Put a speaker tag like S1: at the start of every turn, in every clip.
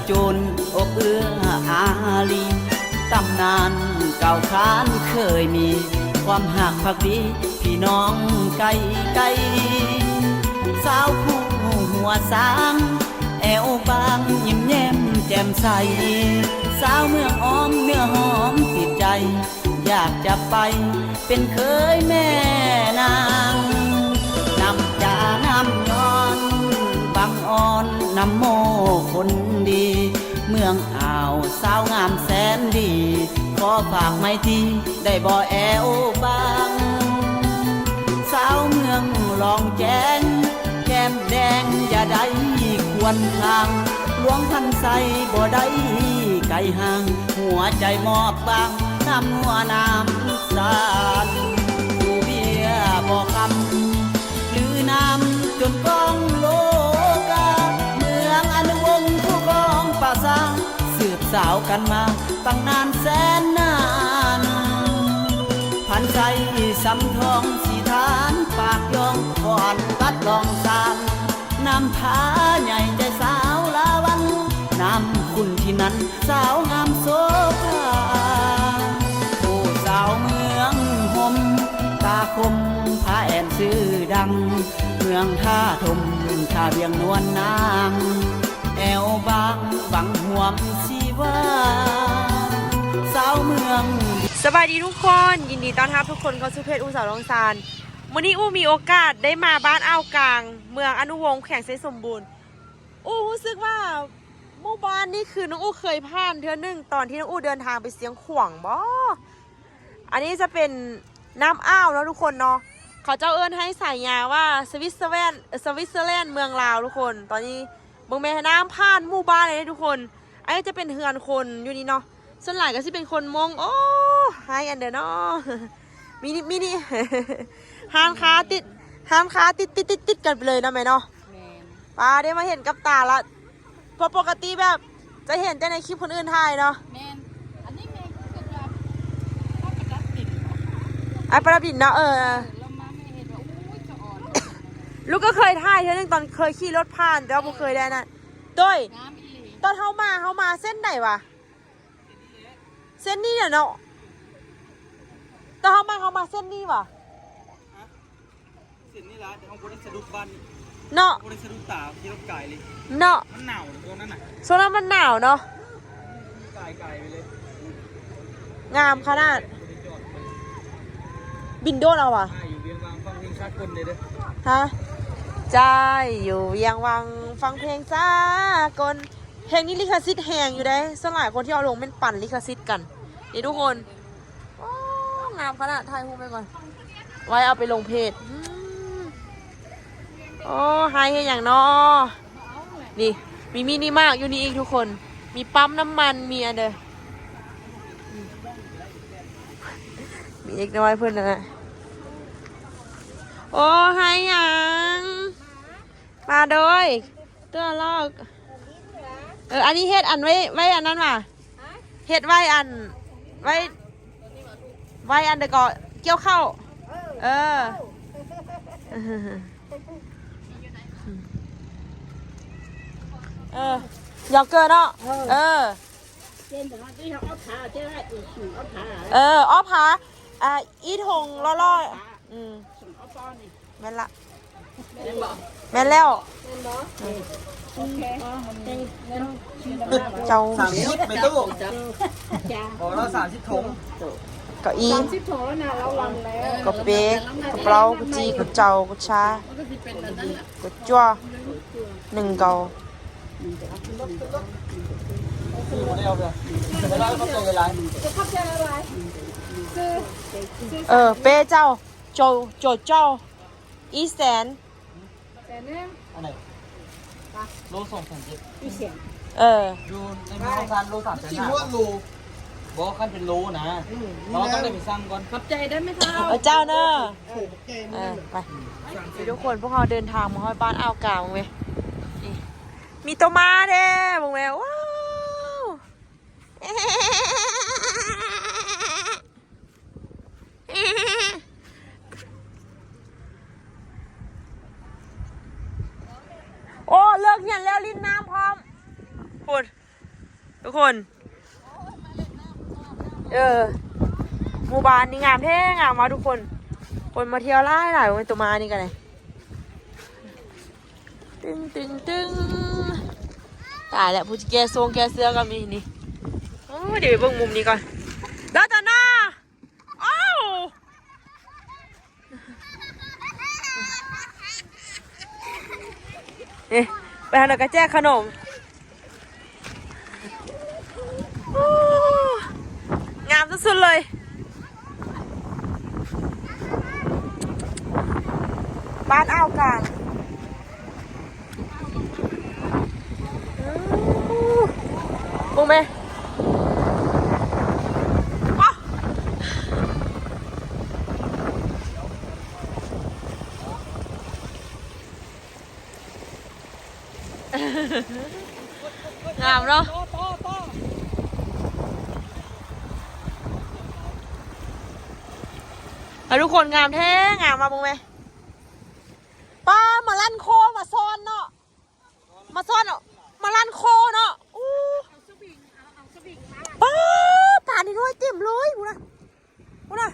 S1: จุนอกเอื้ออารีตำนานเก่าค้านเคยมีความหักภักดีพี่น้องไกลไกลสาวผู้หัวสางแอวบางยิ้มแย้มแจ่มใสสาวเมืองอ้อมเนื้อหอมติดใจอยากจะไปเป็นเคยแม่นางนำยานำย้อนบางอ่อนนำโมคนดีเมืองอ่าวสาวงามแสนดีขอฝากไม่ทีได้บ่แอวบางสาวเมืองลองแจ้งแก้มแดงอย่าได้ควรทางหลวงพันใสบ่ได้ไกลห่างหัวใจมอบบางน้ำหัวน้ำสานดูเบียบ่คำหรือน้ำจนกองโลกาเมืองอนุวงศ์ผู้กองป่าซางสืบสาวกันมาตั้งนานแสนนานพันใจสำทองสีทานปากยองก่อนวัดลองสานน้ำผาใหญ่ใจสาวลาวันน้ำคุณที่นั้นสาวงามโสภาผู้สาวเมืองห่มตาคมพาแอนซื้อดังเมืองท่าทมท่าเบียงนวลนางแอวบางบังห่วมชีวาสาวเมือง
S2: สวัสดีทุกคนยินดีต้อนรับทุกคนเข้าสู่เพจอู้สาวลองซานวันนี้อู้มีโอกาสได้มาบ้านอ่าวกลางเมืองอนุวงศ์แข่งเซสมบูรณ์อู้รู้สึกว่าหมู่บ้านนี่คือน้องอู้เคยผ่านเทื่อนึงตอนที่น้องอู้เดินทางไปเสียงขวางบ่อันนี้จะเป็นน้ำอ้าวแล้วทุกคนเนาะเขาเจ้าเอิ้นให้สายยาว่าสวิตเซอร์แลนด์เมืองลาวทุกคนตอนนี้เมืองแม่น้ำผ่านหมู่บ้านเลยทุกคนอันนี้จะเป็นเฮือนคนอยู่นี่เนาะส่วนหลายก็สิเป็นคนมงโอ้ไฮอันเดอร์เนาะมินิห้างค้าติดกันไปเลยนะแม่เนาะป้าได้มาเห็นกับตาละเพราะปกติแบบจะเห็นแต่ในคลิปคนอื่นถ่ายเนาะ
S3: อันนี้แม่ก็จะประดับดิน
S2: ไอ้ประดับดินเนาะ
S3: เรามาไม่เห็นว่าอุ้ยจะอ่อน
S2: ลูกก็เคยถ่ายเท่านึงตอนเคยขี่รถผ่านแต่ว่าไม่เคยได้นะต้ยตอนเขามาเส้นไหนวะเส้นนี้เนี่ยเนาะตอนเขามาเส้นนี้วะ
S1: เส้นนี้ละแต่เขาบริสะดุดบ้าน
S2: เนาะ
S1: บริสะดุดตาที่รถไก่เลย
S2: เนาะ
S1: มันหนาวตรงนั้นน่ะ
S2: โซนนั้นมันหนาวเนาะ
S1: ไก่ไปเลย
S2: งามขนาดบินโดนเอาวะ
S1: อยู่เวียงวังฟังเพลงชาติคนเลยเด้อ
S2: ฮะใจอยู่เวียงวังฟังเพลงสากลเพลงนี้ลิขสิทธิ์แหงอยู่ได้สลายคนที่เอาลงเป็นปั่นลิขสิทธิ์กันนี่ทุกคนงามขนาดถ่ายรูปไปก่อนไว้เอาไปลงเพจโอ้ไฮอย่างนอนี่มีมินิมากอยู่นี่อีกทุกคนมีปั๊มน้ำมันมีอันเดอมีอีกน้อยเพื่อนนะโอ้ไฮอย่างมาโดยตัวลอกอันนี้เฮ็ดอันไว้อันนั้นว่ะเฮ็ดไว้อันไว้อันเดี๋ยวก็เกี่ยวเข้าหยอกเกินเนาะอ้อผาอีทงล่อแม่นละแม่นแล้วเจ้า
S1: 30ไม่ตู้โอ้เรา30 ถุง
S2: ก็อี
S3: 30 ถุงแล้วนะเราลังแล้ว
S2: ก็เป๊กก็เปล่าก็จีก็เจ้าก็ชาก็จั่ว1 เกาเป้เจ้าโจเจ้าอีแสน
S1: อันไหนโล2,700
S3: อีแสน
S1: อยู่ในเมืองการโล3,500โลบอกขั้นเป็นโลนะเราต้องได้ไปสั่งก่อน
S3: ขอบใจได้ไหมคะ
S2: เจ้าเนอะไปทุกคนพวกเราเดินทางมาที่บ้านอ่าวกลางมั้ยมีตัวมาเด้มึงแม่ว้าวโอ้เลิกเห็นแล้วลิ้นน้ำพร้อมพูด คนหมู่บ้านนี่งามแท้งามมาทุกคนคนมาเที่ยวไล่หลายวันตัวมานี่กันเลยตึงตายแล้วผู้แกทรงแกเสื้อก็มีนี่โอ้เดี๋ยวไปเบิ่งมุมนี้ก่อนดาตานาอ้าวไปหาหน่อยก็แจกขนมงามสุดๆเลยบ้านอ่าวกลางปุ้งไหมงามเนาะทุกคนงามแท้งามมาปุ้งไหมป้ามาลั่นโคมาซ่อนเนาะมาซ่อนเนาะมาลั่นโคเนาะอู้ป้าป่านนี่น้อยเต็มเลยพูนะ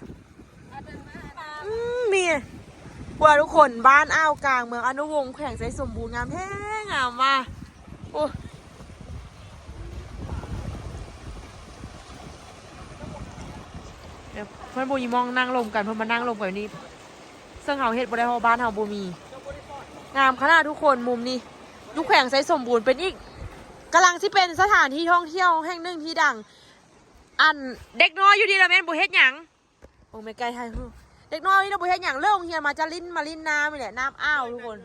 S2: มีว่าทุกคนบ้านอ่าวกลางเมืองอนุวงศ์แขวงไซสมบูรณ์งามแท้งามมาโอ้เดี๋ยวเพื่อนบูยมองนั่งลมกันเพื่อนมานั่งลมแบบนี้ซึ่งเฮาเฮ็ดบ่ได้เพราะบ้านเฮาบ่มีงามขนาดทุกคนมุมนี้ยุคแขวงไซสมบูรณ์เป็นอีกกำลังที่เป็นสถานที่ท่องเที่ยวแห่งหนึ่งที่ดังอันเด็กน้อยอยู่ดีละแม่นบ่เฮ็ดหยังโอ้ไม่ไกลไทยเด็กน้อยนี่เราบ่เฮ็ดหยังเลิกโรงเรียนมาจะลิ้นน้ำนี่แหละน้ำอ้าวทุกคน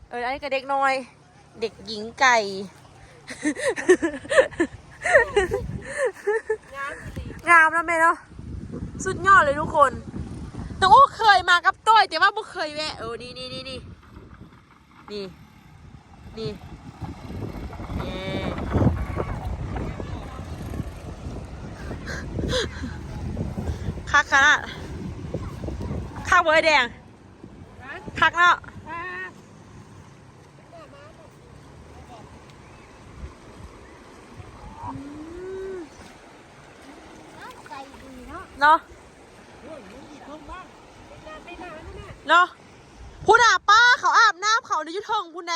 S2: อันนี้ก็เด็กน้อยเด็กหญิงไก่งามนะแม่เนาะสุดยอดเลยทุกคนแต่โอ้เคยมากับต้อยแต่ว่าบ่เคยแวะนี่คักขนาดคักเบอร์แดงคักเนาะเนาะพูดป้าเขาอาบน้ำเขาในยุทธงพูดไง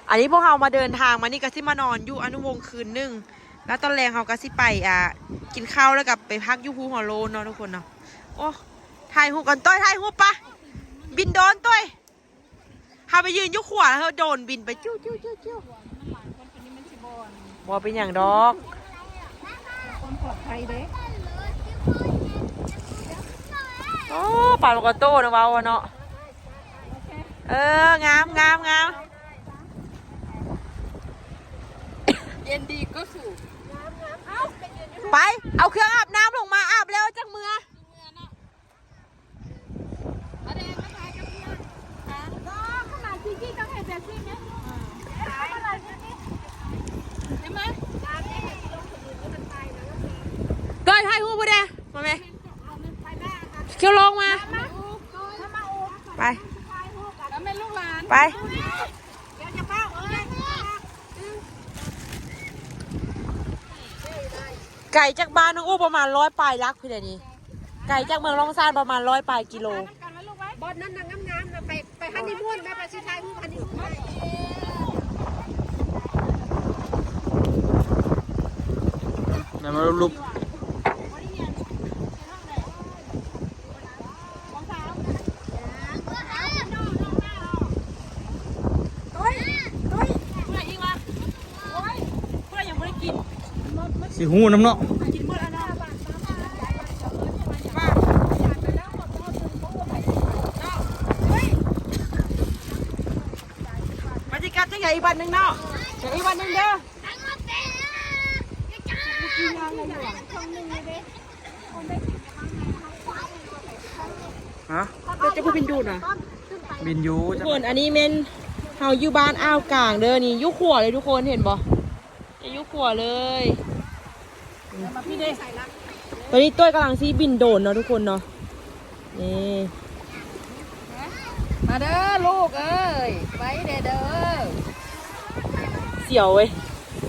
S2: อันนี้พวกเรามาเดินทางมานี่ก็สิมานอนอยู่อนุวงศ์คืนนึงแล้วตอนแรงเขาก็สิไปกินข้าวแล้วกับไปพักอยู่ภูหัวโลนเนาะทุกคนเนาะโอ้ถ่ายหูกันต้อยถ่ายหูปะบินโดนต้อยเขาไปยืนยุขวาแล้วเขาโดนบินไปจิ้วบอเป็นอย่างดอกโอ้ป่าลูกโต้นะวาวเนาะงาม
S3: เย็นดีก็สูบ
S2: ไปเอาเครื่องอาบน้ำลงมาอาบแล้วจังมือเดินให้หูบุเดมาไหมเคี่ยวลงมาไปไปไก่จากบ้านน้องอู้ประมาณ100 ปลายลักพี่เดี๋ยวนี้ไก่จากเมืองลองซานประมาณ100 ปลายกิโล
S3: บอสนั่นงามๆนะไปฮันนีมูนไปชิไทยมูนฮันนีมูน
S1: นั่นมาลุกสิหูน้ำเนาะ
S2: มาจิกัดจะใหญ่อีกวันหนึ่งเนาะใหญ่อีกวันหนึ่งเด้อ
S1: ฮะ
S2: จะพูดบินดูนะ
S1: บินยู
S2: ทุกคนอันนี้เมนเฮาอยู่บ้านอ่าวกลางเด้อนี่ยุขัวเลยทุกคนเห็นบ่จะยุขัวเลยตอนนี้ต้วยกำลังซีบินโดนเนาะทุกคนเนาะนี่
S3: มาเด้อลูกเอ้ยไว้เด้อ
S2: เสียวเว้ย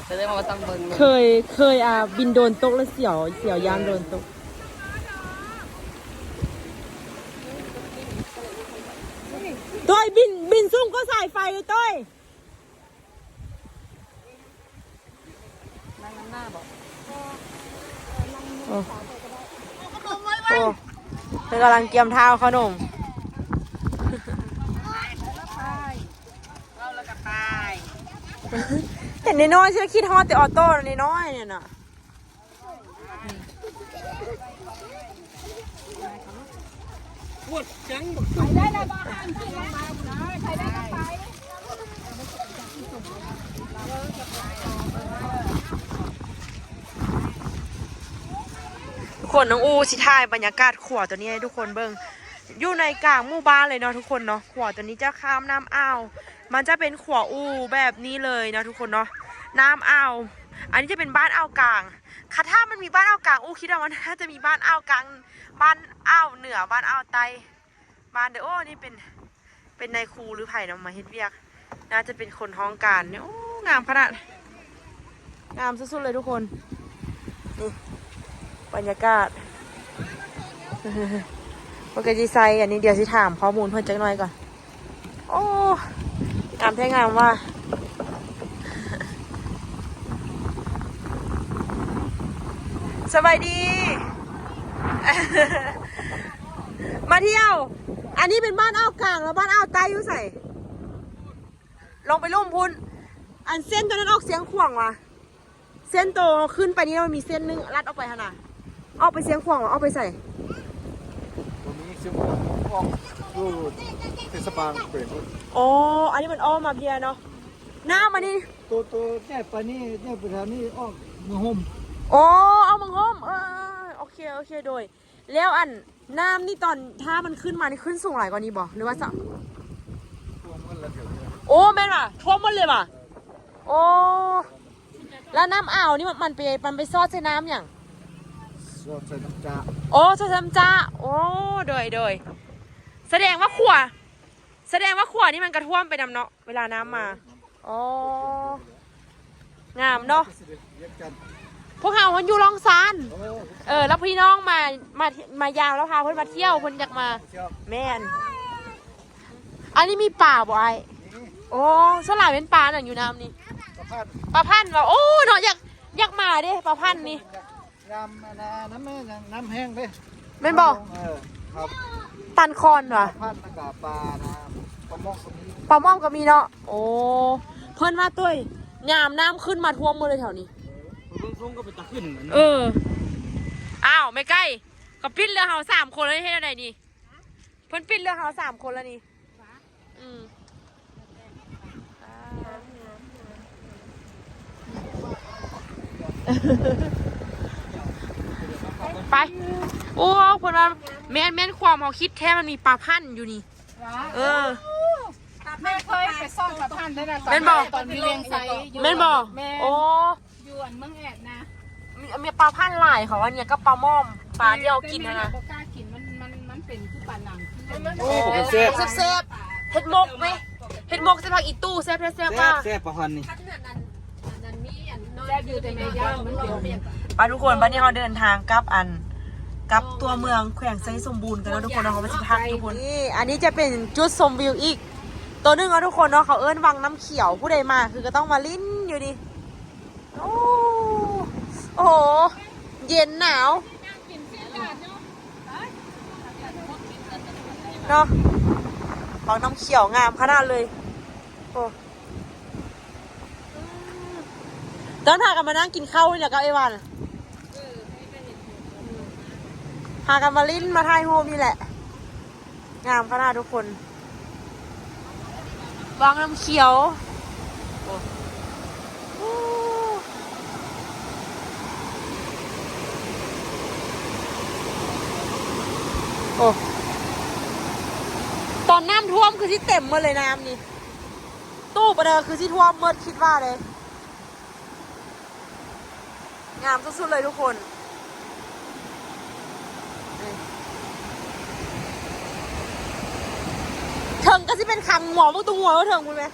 S3: จะได้มาตั้งเบิ่ง
S2: เคยบินโดนตกแล้วเสียวยามโดนตกต้อยบินซุ่มก็สายไฟเลยต้อย
S3: นั่งหน้าบอก
S2: โอ้เธอกำลังเกียมเท้าขนม
S3: เอาแล้วก็ตาย
S2: เห็นน้อยๆใช่คิดฮอตแต่ออโต้น้อยๆเนี่ยน่ะทุกคนน้องอูสิถ่ายบรรยากาศขวตัวนี้ให้ทุกคนเบิ่งอยู่ในกลางหมู่บ้านเลยเนาะทุกคนเนาะขวตัวนี้จะข้ามน้ำอ่าวมันจะเป็นขวอูแบบนี้เลยนะทุกคนเนาะน้ำอ่าวอันนี้จะเป็นบ้านอ่าวกลางค่ะถ้ามันมีบ้านอ่าวกลางอูคิดว่ามันน่าจะมีบ้านอ่าวกลางบ้านอ่าวเหนือบ้านอ่าวใต้บ้านเดอโอ้นี่เป็นนายครูหรือไผ่เนาะมาเฮ็ดเวียกน่าจะเป็นคนท้องการเนี่ยโอ้งามขนาดงามสุดๆเลยทุกคนนี่บรรยากาศ โอเคดีไซน์อันนี้เดี๋ยวสิถามข้อมูลเพิ่นจักหน่อยก่อนโอ้งามแท้งามว่าสบายดี มาเที่ยวอันนี้เป็นบ้านอ้าวกลางแล้วบ้านอ้าวใต้อยู่ใส่ลงไปลุ่มพุนอันเส้นตัวนั้นออกเสียงขวางว่ะเส้นโตขึ้นไปนี่มันมีเส้นนึงลัดออกไปขนาดออกไปเสียงขวางว่ะออกไปใส่
S4: ตรงนี้ซึ่งออกรูเทศบาลเปลี่ยน
S2: อ๋ออันนี้มันอ้อมมาเพียเนาะหน้ามันนี่
S4: ตัวเนี่ยปนี่เนี่ยปัญหานี่ออกมือห่ม
S2: อ๋อเอามังห่มโอเคโดยแล้วอันน้ำนี่ตอนถ้ามันขึ้นมานี่ขึ้นสูงหลายกว่านี้บ่หรือว่าสัก
S4: รวมกันแล้วเดี๋ยวนี้
S2: โอ้แม่นว่ะท่วมหมดเลยว่ะโอ้แล้วน้ำอ่าวนี่มันไปซอดใส่น้ำอย่าง
S4: สอบใส่น้ำจ่า
S2: โอ้ซอดใส่น้ำจ้าโอ้โดยแสดงว่าขวนี่มันกระท่วมไปนำเนาะเวลาน้ำมาอ๋องามเนาะ
S4: เรียกกัน
S2: พวกเราอยู่ลองซาน
S4: โอ้
S2: แล้วพี่น้องมายามแล้วพาเพื่อนมาเที่ยวเพื่อนอยากมา
S4: เที่ยว
S2: แม่นอันนี้มีป่าบ่ไอโอ้สลายเป็นป่าหนังอยู่น้ำนี่
S4: ประพาส
S2: ปลาพันธุ์ว่ะโอ้เนาะอยากมาเด้ปลาพันธุ์นี่
S4: น้ำแม่น้ำแห้งเด้
S2: แม่นบ่
S4: ครับ
S2: ตันคอนว่ะ
S4: ประพาสอากาศปลาน้ำประมงตรงนี้
S2: ปลาม่อมก็มีเนาะโอ้เพื่อนมาตุ้ยยามน้ำขึ้นมาท่วมหมดเลยแถวนี้
S4: เบื้องต้นก็เป็นตะขึ้นเหมือน
S2: อ้าวไม่ใกล้ก็ปิ้นเรือเฮา3 คนแล้วให้ได้นี่เพิ่นปิ้นเรือเฮา3 คนแล้วนี่ไปโอ้คนว่าแม่นความเขาคิดแท้มันมีปลาพันธุ์อยู่นี่
S3: แม่เคยไปซ่อนกับท่านได้นะ
S2: แม่นบ่
S3: ตอนมีเลี้ยงไซ
S2: แม่นบ่โอ้
S3: ยวนเมืองแอดนะ
S2: มีปลาพันธุ์หลายเขาว่าเนี่ยก็ปลาม่อมปลาที่เรากินนะ
S3: บ่กล้ากินมันเป็นผู้ปลาหนัง
S4: โอ้เป็นเซ่บ
S2: แซ่บเห็ดมกไหมเห็ดมกจะพักอีตู้แซ่บมาก
S4: แซ่บประพันธ์นี่
S3: แซ่บอยู่แต่แม่ย่างมันเป็น
S2: ไปทุกคนวันนี้เราเดินทางกลับตัวเมืองแขวงไซสมบูรณ์กันแล้วทุกคนเราไปสิพักทุกคนนี่อันนี้จะเป็นจุดชมวิวอีกตัวนึงทุกคนเนาะเขาเอิ้นวังน้ำเขียวผู้ใดมาคือก็ต้องมาลิ้นอยู่ดิโอ้โหเย็นหนาวเนาะวังน้ำเขียวงามขนาดเลยโอ้ตอนพากันมานั่งกินข้าวนี่แหละกับไอ้วันพากันมาลิ้นมาถ่ายโฮมนี่แหละงามขนาดทุกคนวางน้ำเขียวโอ้ตอนน้ำท่วมคือที่เต็มหมดเลยน้ำนี่ตู้ประเดิมคือที่ท่วมหมดคิดว่าเลยงามสุดๆเลยทุกคน เถิงก็สิเป็นคังหมอมึงตัวงัวว่าเถิงคุณไหม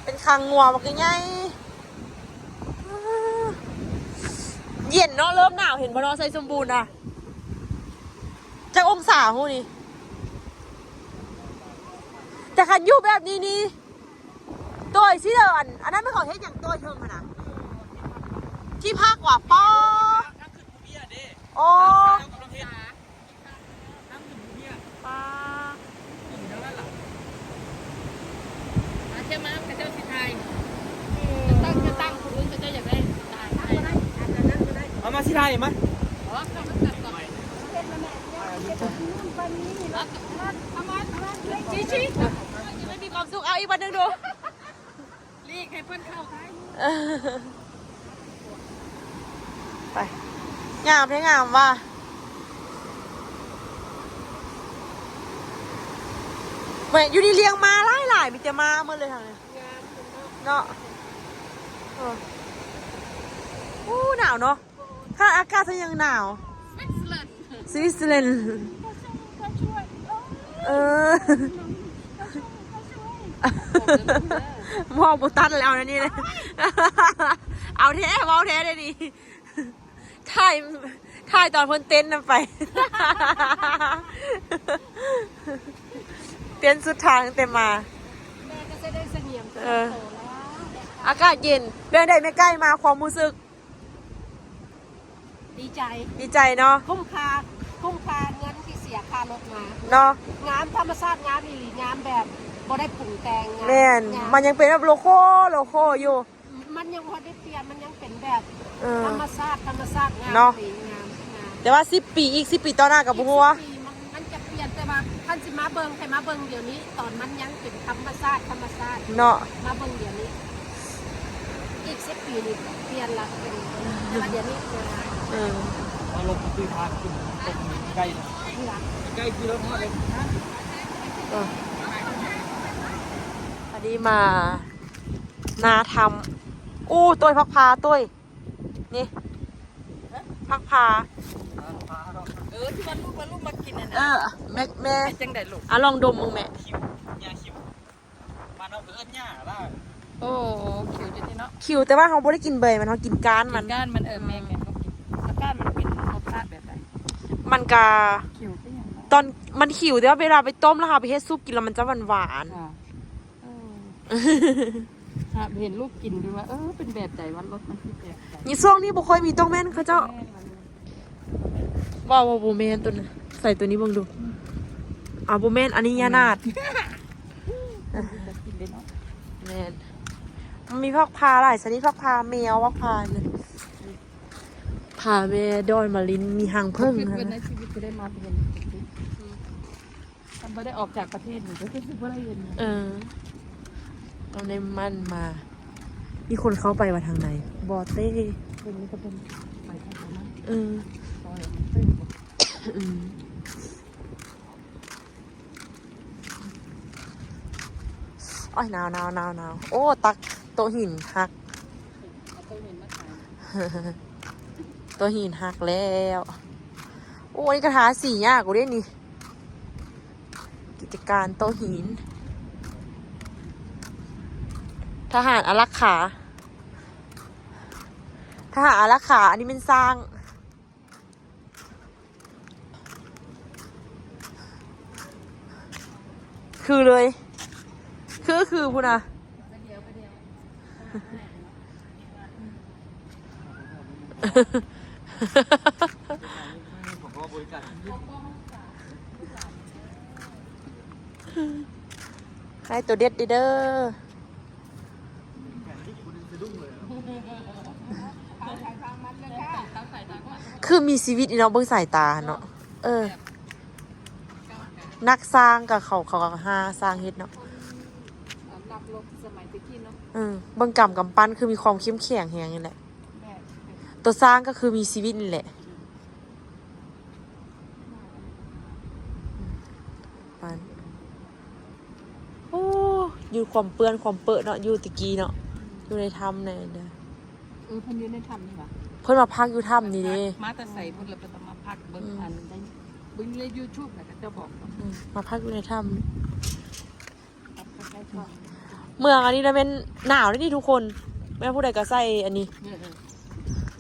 S2: เป็นคังงัวบอกยังไงเย็นเนาะเริ่มหนาวเห็นบ่เนาะใส่สมบูรณ์อ่ะจากองศาหูนี่แต่คันอยู่แบบนี้นี่ตัวสิเดินอันนั้นไม่ขอเฮ็ดอย่างตัวเถิงขนาดที่ภาคกว่าป้อโอ้ป้า
S3: เจ้ามากับเจ้าสิไทยจะตั้งคนอื่นจะอยากได้ตายได้
S1: มาสิไทยมั้ย
S3: อ๋อต้องตัดก่อนชี้
S2: ไม่มีความสุขเอาอีกวันหนึ่งดู
S3: ลีกให้เพื่อนเข้าท้าย
S2: ไปงามได้งามว่ะแม่อยู่นี่เลี้ยงมาหลายมีแต่มาเมื่อเลยทางนี้เนาะอู้หนาวเนาะถ้าอากาศจะยังหนาวสวิตเซอร์แลนด์มองบุตันแล้วนะนี่เลยเอาแท้เอาแท้ได้ดีถ่ายตอนเพิ่นเต้นนั่นไปเต้นสุดทางเต็มมา
S3: แม่ก็จะได้เสงี่ยม
S2: อากาศเย็นเดินได้ไม่ใกล้มาความรู้สึก
S3: ดีใจ
S2: ดีใจเนาะ
S3: คุ้มค่าเงินที่เสียค่ารถมา
S2: เนาะ
S3: งามธรรมชาติงามอีหลีงามแบบบ่ได้ปรุงแต่งงาม
S2: แม่นมันยังเป็นแบบโลโก้อยู่
S3: มันยังบ่ได้เปลี่ยนมันยังเป็นแบบ ธรรมชาติงาม
S2: เนาะ
S3: งาม
S2: แต่ว่า10 ปีอีก10 ปีต่อหน้ากับบัว
S3: มันจะเปลี่ยนแต่ว่าท่านสิมาเบิ่งให้มาเบิ่งเดี๋ยวนี้ ตอนมันยังเป็นธรรมชาติ
S2: เนาะ
S3: มาเบิ่งเดี๋ยวนี้ อีก10 ปีนี่เปลี่ยนละเป็นแต่ว่าเดี๋ยวนี้
S1: อารมณ์คือทางขึ้นตรงใกล้ใกล้ที่รถมาเลย
S2: อันนี้มานาทำอู้ตัวพักพาตัวนี่พักพา
S3: ที่มันลูกมากินน่ะ
S2: แม่
S3: จังได๋ลูก
S2: ลองดมมึงแม่
S1: คิวยาคิวมาเอาเอิ้นหญ้าล่ะ
S3: โอ้คิวจังซี่เนาะ
S2: คิวแต่ว่าเขาไม่ได้กินเบยมันเขากินก้านมัน
S3: ก้านมันแม่ก็กินก้านมันเป็นรสชาติแบบไหน
S2: มันกา
S3: คิวเป็นหยัง
S2: ตอนมันขิวแต่ว่าเวลาไปต้มแล้วค่ะไปเฮ็ดซุปกินแล้วมันจะหวาน
S3: ครับเห็นลูกกินดูว่าเป็นแบบไหนวันรสมันคือแบบไหน
S2: ๆนี่ช่วงนี้บ่ค่อยมีต้องแม่นเขาเจ้าว่าบ่แม่นตัวนั้นใส่ตัวนี้เบิ่งดูบ่แม่นอันนี้ยานาด
S3: กินได้เนาะ
S2: แม่นมันมีพักพาหลายชนิดพักพาแมวพักพาเนี่ยพาแม่ดอยมาลินมีหางพึ่ง
S3: คือ
S2: นะ
S3: เป็นในชีวิตจะได้มาเป็นทำไม่ได้ออกจากประเทศหนูก็คือไม่ได้เห็น
S2: ตอนนี้มันมามีคนเข้าไปว่าทางไหนบอเต้
S3: เป็นนี้ก็เป็นไปทางนั้น ซอย
S2: อ้อยหนาวโอ้ตักโตะหินหัก
S3: ต้องเห็นมาขาย
S2: โตะหินหักแล้วโอ้นี่กระทาสียากกูเด้นี่กิจการโตะหินทหารอารักขาอันนี้เป็นสร้างคือเลยคือพูดนะ
S3: เดียว
S1: ผมก็บริการ
S2: ให้ตัวเด็ดเด้อคือมีชีวิตเนาะเบิ่งสายตาเนาะนักสร้างกับเขาก็หาสร้างเฮ็ดเนาะ
S3: นักลบสมัยตะกี้เนาะ
S2: เบิ่งกำปั้นคือมีความเข้มแข็งแฮงนี่แหละ
S3: แม่
S2: ตัวสร้างก็คือมีชีวิตนี่แหละปั้นโอ้อยู่ความเปื้อนความเปื้อนเนาะอยู่ตะกี้เนาะอยู่ในถ้ำในเด้อ
S3: เพิ่นอยู่ในถ้ำนี่หว่า
S2: เพิ่นมาพักอยู่ถ้ำนี่เด้
S3: มาแต่ใส่เพิ่นแล้วเพิ่นต้องมาพักเบิ่งอันได้ บึงเลยยูทูบนะจะบอก
S2: มาพักอยู่ในถ้ำเมืองอันนี้นะเป็นหนาวนี่ทุกคนแม่ผู้ใดก็ใส่อันนี้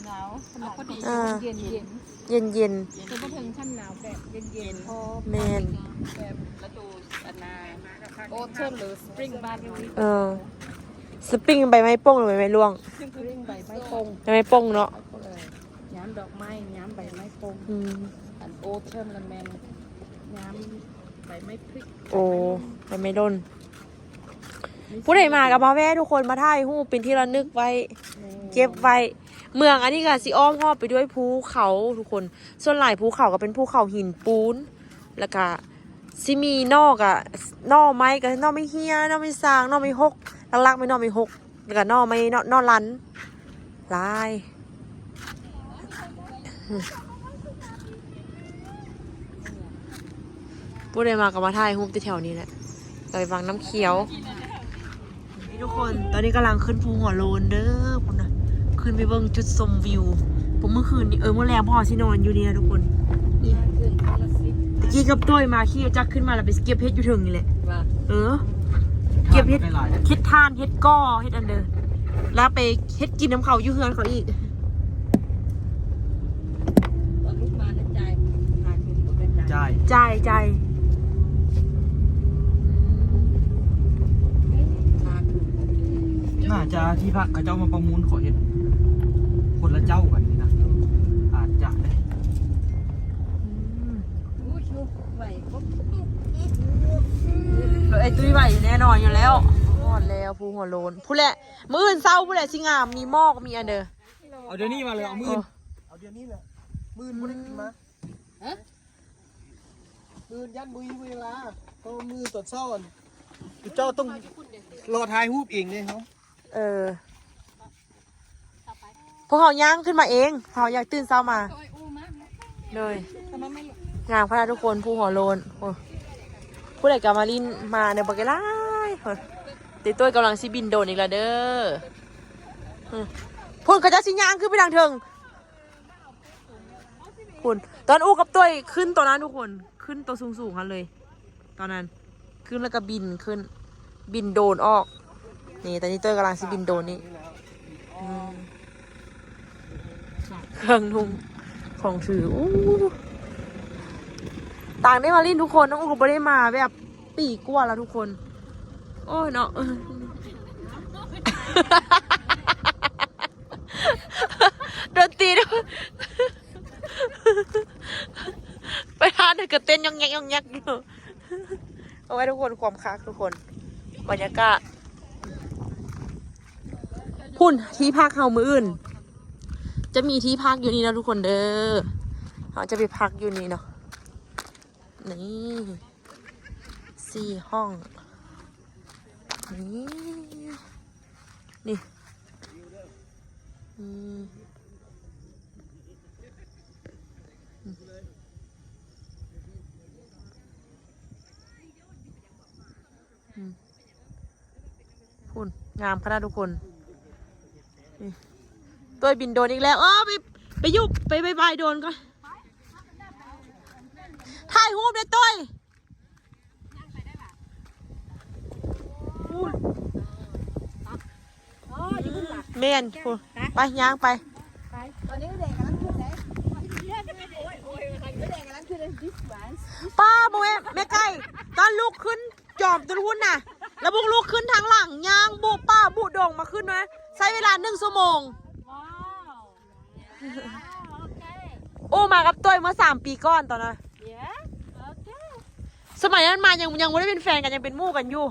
S3: หนาวเอาพอดี
S2: อ่า
S3: เย็นเย็น
S2: เย็นเย็น
S3: จะไม่ถึงขั้นหนาวแบบเย็นเย็นพอ
S2: แมน
S3: แบบฤดูอันนาโอเทิร์นหรือสปริงบานนี้
S2: สปริงใบไม้ป้งหรือใบไม้ร่วง
S3: สปริงใบไม้ปง
S2: ใบไม้ป้งเนาะ
S3: ย้ำดอกไม้ย้ำใบไม้ปง
S2: อืม
S3: อันโอเทิร์นละแมนย้ำใบไม้พริก
S2: โอ้ใบไม้ดนผู้ใดมากับพ่อแม่ทุกคนมาถ่ายรูปเป็นที่ระลึกไว้ เก็บไว้ เมืองอันนี้ก็สิอ้อมรอบไปด้วยภูเขาทุกคน ส่วนหลายภูเขาก็เป็นภูเขาหินปูน แล้วก็สิมีนอกอะนอไม้กับนอไม่เฮียนอไม่สร้างนอไม่หกลักๆไม่นอไม่หกแล้วก็นอไม่นอลันลายผู้ใดมากับมาถ่ายรูปที่แถวนี้แหละไปวังน้ำเขียวนี่ทุกคนตอนนี้กำลังขึ้นภูหัวโลนเด้อคุณนะขึ้นไปเบิ่งจุดชมวิวผมเมื่อคืนนี้เมื่อแรงพ่อสินอนอยู่นี่นะทุกคนนี่ตะกี้กับต้อยมาขี่จักรขึ้นมาแล้วไปเก็บเห็ดอยู่ถึงนี่แหละ
S3: ว่า
S2: เก็บเห็ด
S4: ไม่หลาย
S2: เห็ดทานเห็ดก้อเห็ดอันเดอร์แล้วไปเห็ดกินน้ำเขาอยู่เฮือนเขาอีก
S3: ตอนลูกมาในใจพาขึ้นเป็นใจ
S4: ใช่
S2: ใจ
S3: พาขึ้น
S4: น่าจะที่พักเขาเจ้ามาประมูลขอเห็ดคนละเจ้ากันนี่นะอาจจะได้
S3: อู้ชูไหวปุ๊บ
S2: ไอ้ตุ้ยไหวแน่นอนอยู่แล้วหอดแล้วภูหัวโลนผู้แหละมื้ออื่นเศร้าผู้แหละสิงามมีหมอกมีอันเดอร์
S4: เอาเดี๋ยวนี้มาเลยเอามือ
S5: เอาเดี๋ยวนี้แหละมือไม่ได้ขึ้นมามือยันมือเวลาเขามือตรวจซ่อนเจ้าต้องรอถ่ายรูปเองเลยเขา
S2: พวกเขาย่างขึ้นมาเองเขาอยากตื่นเช้ามา
S3: โอ้ยอู้มากนะ
S2: เลย
S3: ทำไมไม่
S2: งามขนาดทุกคนภูหัวโลนโอ้ผู้ใดกามาลินมาในบักเกล่ายติตัวกำลังสิบินโดนอีกแล้วเด้อพุ่นก็จะสิย่างขึ้นไปทางเทิงพุ่นตอนอู้กับตัวขึ้นตัวนั้นทุกคนขึ้นตัวสูงๆกันเลย ตอนนั้นขึ้นแล้วก็บินขึ้น บินโดนออกนี่ตอนนี้ตัวกำลังสิบินโดนนี่เครื่องนุ่งของถืออู้ต่างได้มาลินทุกคนน้องอูก็ไม่ได้มาแบบปีกว่าแล้วทุกคนโอ้ยเนาะดนตรีด้วยไปทานเด็กก็เต้นยองแยกอยู่เอาไว้ทุกคนความคักทุกคนบรรยากาศพุ่นที่พักเฮามืออื่นจะมีที่พักอยู่นี่นะทุกคนเด้อเขาจะไปพักอยู่นี่เนาะนี่4 ห้องนี่คุณงามขนาดทุกคนนี่ตัวบินโดนอีกแล้วไปยุบไปบายโดนก่อนถ่ายรูปเลยตัวเมนพูไปย่างไปป้าโมแม่ไก่ตอนลูกขึ้นจอมตัวหุ้นน่ะแล้วบุกลูกขึ้นทางหลังย่างบุป้าบุโด่งมาขึ้นนะใช้เวลา1 ชั่วโมงโอ้มากับตัวเมื่อ3 ปีก่อนตอนนั้นสมัยนั้นมายังไม่ได้เป็นแฟนกันยังเป็นมู่กันอยู่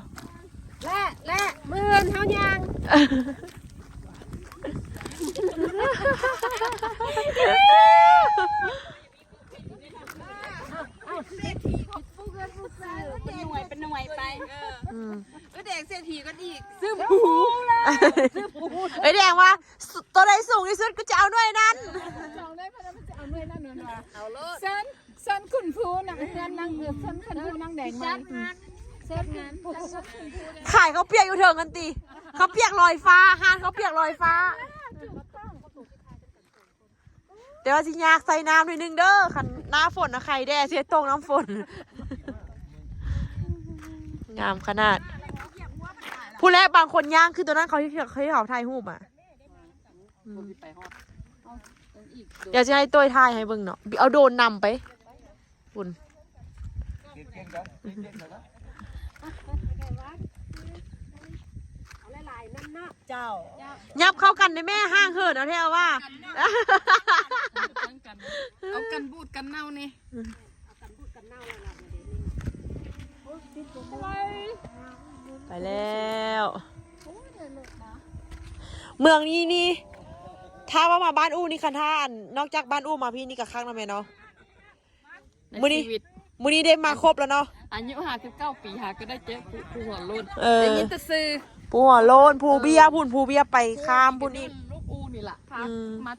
S3: และมือเท้ายางเป็นหน่วยไปก็เด็กเศรษฐีก็อีกซื้อปูเลยซื้อปู
S2: ไอ้แดงว่าตัวใดสูงที่สุดก็จะเอาหน่วยนั้น
S3: จองได้เพราะมันจะเอาหน่วยนั่นหน่วยเอาเลยเส้นขุนฟูนังเงินนังเงินเส้นขุนฟูนังแดงมันเส้นงาน
S2: ขายเขาเปียกอยู่เถิงกันตีเขาเปียกลอยฟ้าฮานเขาเปียกลอยฟ้า แต่ว่าสิยากใส่น้ำนิดนึงเด้อคันหน้าฝนนะใครแด่เสียตรงน้ำฝน งามขนาดผู้แรกบางคนย่างคือตัวนั้นเขาถ่ายรูปอ่ะเดี๋ยวจะให้ตัวถ่ายให้เบิ่งเนาะเอาโดรนนำไปคุณ
S1: เจ้า
S2: ยับเข้ากันในแม่ห้างเหินเอาเท่าว่า
S3: เอากันบูดกันเน่านี่
S2: ไปแล้ว เมืองนี้นี่ถ้าว่ามาบ้านอู้นี่คันท่านนอกจากบ้านอู้มาพี่นี่กับข้างนะแม่เนาะมื้อนี้ได้มาครบแล้วเนาะ
S3: อายุ59 ปีหาก็ได้เจ๊ผู้หัวโล้น
S2: ได้
S3: ยินแต่ซื้อ
S2: ผู้หัวโลนผู้เบียร์ผู้เบียร์ไปข้ามผู้นี้
S3: ลูกอูนี่ล่ะพามัด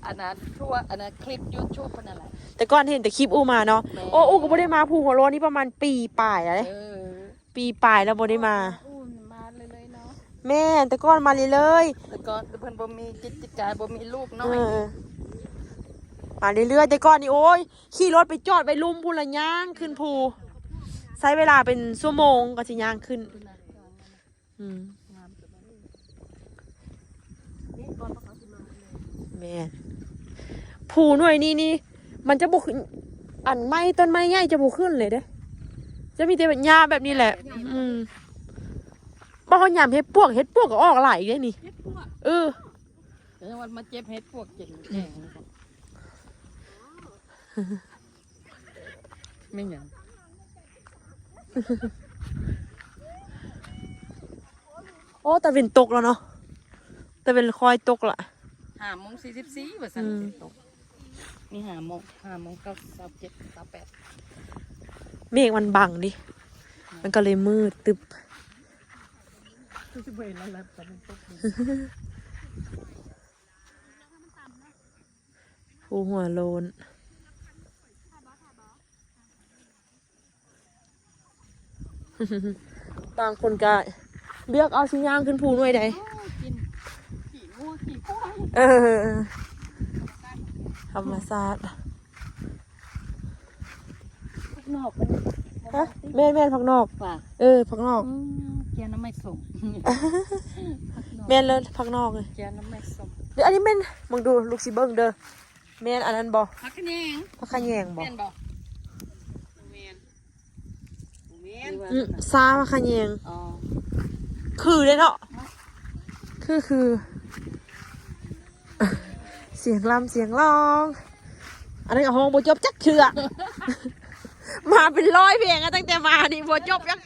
S3: อันนั้นทั่วอันนั้นคลิป YouTube เพิ่นนั่นแหละ
S2: แต่ก่อนเห็นแต่คลิปอู้มาเนาะโอ้อู้ก็บ่ได้มาผู้หัวโลนนี่ประมาณปีป่ายแล้วปีป่ายแล้วบ่ได้มา
S3: อูมาเลยเนาะ
S2: แม่แต่ก่อนมาเลย
S3: แต่ก่อนเพิ่นบ่มีกิจการบ่มีลูกน้อย
S2: มาเรื่อยๆแต่ก่อนนี่โอ้ยขี่รถไปจอดไปลุมพูละย่างขึ้นภูใช้เวลาเป็นชั่วโมงก็จะย่างขึ้นแม่ภูหน่วยนี่มันจะบุกอันไม้ต้นไม้ใหญ่จะบุกขึ้นเลยเด้จะมีแต่แบบหญ้าแบบนี้แหละบ้านหยามเฮ็ดพวกก็ออกหลายเลยนี่
S3: แล้ววันมาเจ็บเฮ็ดพวกเก่งแก่งไม่หยัง
S2: โอ้แต่เป็นตกแล้วเนาะแต่เป็นคอยตกละ
S3: 5:44ว่าซั่นตกนี่5:00 9:27 28
S2: เมฆมันบังดิมันก็เลยมืดตึบผู้หัวโลนบางคนก็เลือกเอาชิ้นย่างขึ้นภูหน่วยใดธรรมศาสตร์
S3: นอก
S2: ฮะแม่ผักนอกผักนอก
S3: แกน้ำไม่ส่ง
S2: แม่เลยผักนอกเลย
S3: แกน้ำไม่ส่ง
S2: เดี๋ยวอันนี้แม่นมึงดูลูกสิเบิ้งเด้อแม่นอันนั้นบ่
S3: พักขะแยง
S2: ผักขะแยงบ่
S3: แม่นบ่
S2: ซาผักขะแยง
S3: อ๋อ
S2: คือเลยเนาะคือเสียงลำเสียงร้องอันนี้นกับห้องโบจบจักเชือ มาเป็นร้อยเพลงอะตั้งแต่มานี่โบจบยัง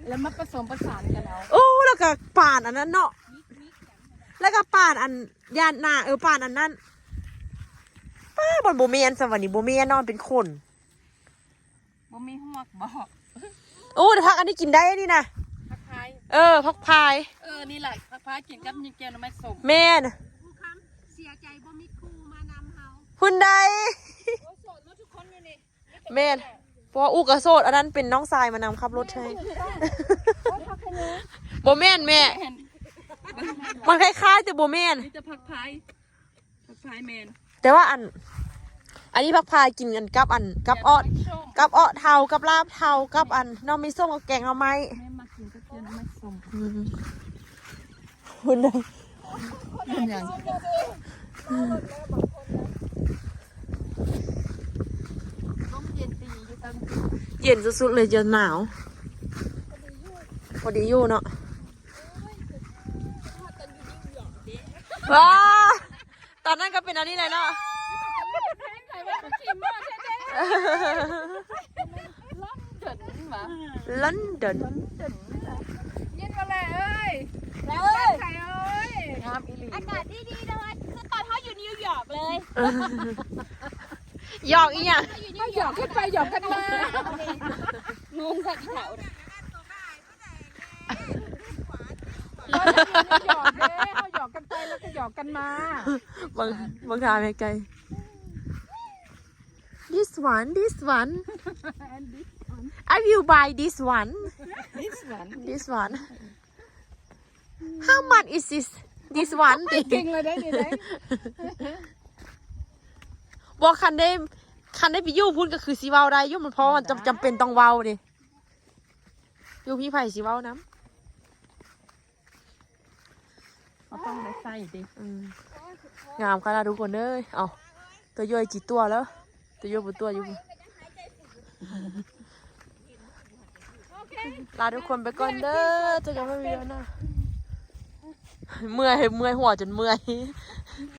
S3: แล้วมาผสมผสานกันเอา
S2: โอ้แล้วก็ป่านอันนั้นเนาะแล้วก็ป่านอันยานหน้าป่านอันนั้นป้าบนโบเมียนสวัสดีโบเมียนนอนเป็นคน
S3: บ่มีหวกบ่
S2: โอ้แต่พักอันนี้กินได้นี่นะ
S3: ผักพาย
S2: พักพาย
S3: นี่แหละผักพายกินกับยิงแกน้ำไม่ส่ง
S2: แม่น
S3: เสียใจบ่มีครูมานำเฮา
S2: หุ่นใด
S3: โสดมาทุกคนอยู่นี่
S2: แม่นเพราะว่าอุกกระโสดอันนั้นเป็นน้องทรายมานำขับรถให้โบแม่นแม่มันคล้ายๆแต่โบแม่น
S3: นี่จะผักพายแมน
S2: แต่ว่าอันนี้พักพายกินกันกับกับอ้อเทากับลาบเทากับน้องมีส้มกับแกงเอาไหม
S3: แม่มากินกับแกน้ำไม่ส่ง
S2: หุ่นใด
S3: เป็นอย่างลมเย็นตีอยู่ตั้ง
S2: เย็นสุดๆเลยจะหนาวพอดีอยู่เนาะว้าตอนนั้นก็เป็นอันนี้เลยเนาะลอนดอน
S3: ยินมาเลยเอ้ยแล้วใครเอ้ยงามอีหลี
S6: อากาศดีๆเลยคือตอนเขาอยู่นิวยอร์กเลย
S2: หยอกอีหยัง
S3: เขาหยอกขึ้นไปหยอกกันมา
S6: งงสักแถว
S3: หยอกเลยเขาหยอกกันไปแล้วก็หยอกกันมา
S2: บางทางไกล this one I will buy this one how much is this ดิสวรรค์ติ
S3: เก่งเลยได้ดีได้
S2: บอกคันได้ไปอยู่พุ่นก็คือสิเว้าได้อยู่มันเพราะมันจำเป็นต้องเว้าดิอยู่พี่ไผ่สิเว้าน้
S3: เขาต้องได้ใส่ดิ
S2: ำงามขนาดทุกคนเอ้ยเอาตัวย่อยกี่ตัวแล้วตัวย่อยบุตัวอยู่พุ่นลาทุกคนไปก่อนเด้อเจอกันไม่มีแล้วนะเมื่อยหัวจนเมื่อย